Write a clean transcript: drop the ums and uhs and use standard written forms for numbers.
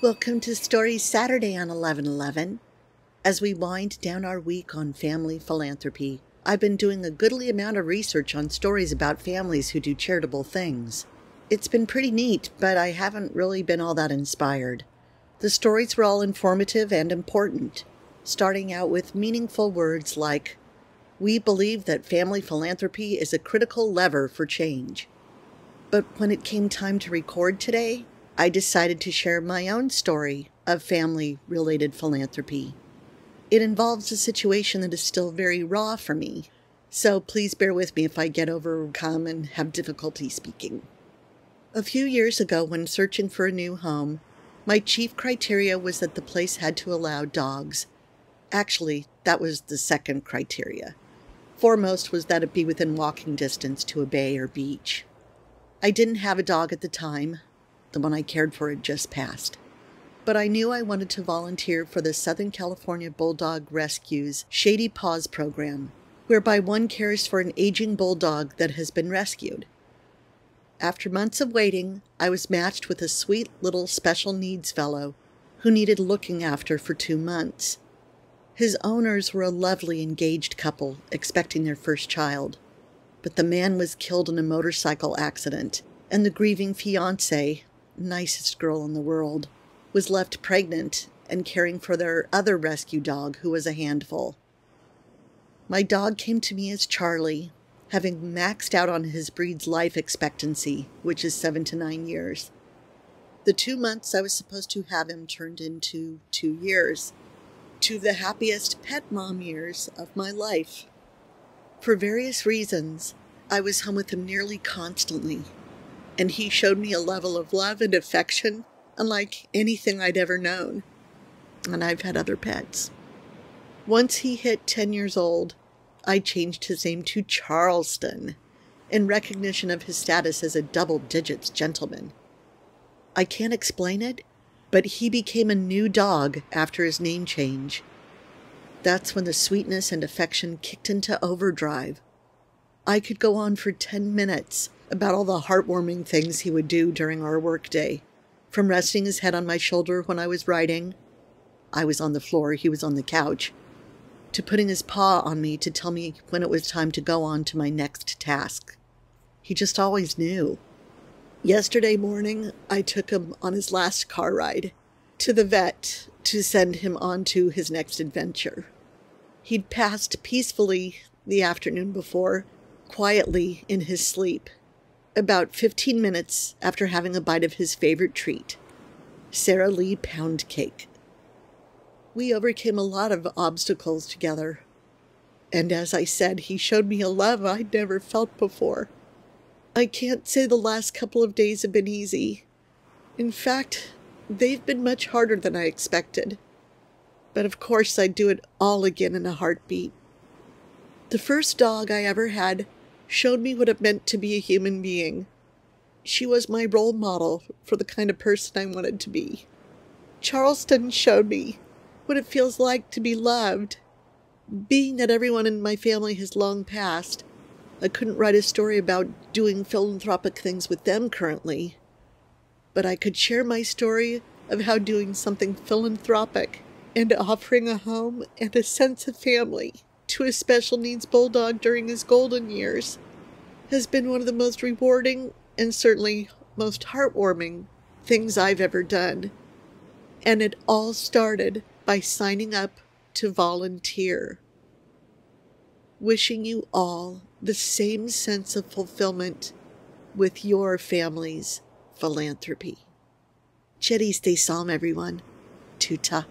Welcome to Stories Saturday on 11/11. As we wind down our week on family philanthropy, I've been doing a goodly amount of research on stories about families who do charitable things. It's been pretty neat, but I haven't really been all that inspired. The stories were all informative and important, starting out with meaningful words like, "We believe that family philanthropy is a critical lever for change." But when it came time to record today, I decided to share my own story of family-related philanthropy. It involves a situation that is still very raw for me, so please bear with me if I get overcome and have difficulty speaking. A few years ago, when searching for a new home, my chief criteria was that the place had to allow dogs. Actually, that was the second criteria. Foremost was that it be within walking distance to a bay or beach. I didn't have a dog at the time. The one I cared for had just passed. But I knew I wanted to volunteer for the Southern California Bulldog Rescue's Shady Paws program, whereby one cares for an aging bulldog that has been rescued. After months of waiting, I was matched with a sweet little special needs fellow who needed looking after for 2 months. His owners were a lovely engaged couple expecting their first child, but the man was killed in a motorcycle accident, and the grieving fiancée, nicest girl in the world, was left pregnant and caring for their other rescue dog, who was a handful. My dog came to me as Charlie, having maxed out on his breed's life expectancy, which is 7 to 9 years. The 2 months I was supposed to have him turned into 2 years, 2 of the happiest pet mom years of my life. For various reasons, I was home with him nearly constantly, and he showed me a level of love and affection unlike anything I'd ever known. And I've had other pets. Once he hit 10 years old, I changed his name to Charleston, in recognition of his status as a double-digits gentleman. I can't explain it, but he became a new dog after his name change. That's when the sweetness and affection kicked into overdrive. I could go on for 10 minutes about all the heartwarming things he would do during our workday, from resting his head on my shoulder when I was writing — I was on the floor, he was on the couch — to putting his paw on me to tell me when it was time to go on to my next task. He just always knew. Yesterday morning, I took him on his last car ride to the vet to send him on to his next adventure. He'd passed peacefully the afternoon before, quietly in his sleep, about 15 minutes after having a bite of his favorite treat, Sara Lee pound cake. We overcame a lot of obstacles together, and as I said, he showed me a love I'd never felt before. I can't say the last couple of days have been easy. In fact, they've been much harder than I expected. But of course I'd do it all again in a heartbeat. The first dog I ever had showed me what it meant to be a human being. She was my role model for the kind of person I wanted to be. Charleston showed me what it feels like to be loved. Being that everyone in my family has long passed, I couldn't write a story about doing philanthropic things with them currently, but I could share my story of how doing something philanthropic and offering a home and a sense of family to a special needs bulldog during his golden years has been one of the most rewarding and certainly most heartwarming things I've ever done. And it all started by signing up to volunteer. Wishing you all the same sense of fulfillment with your family's philanthropy. Jetty, stay calm, everyone. Tuta.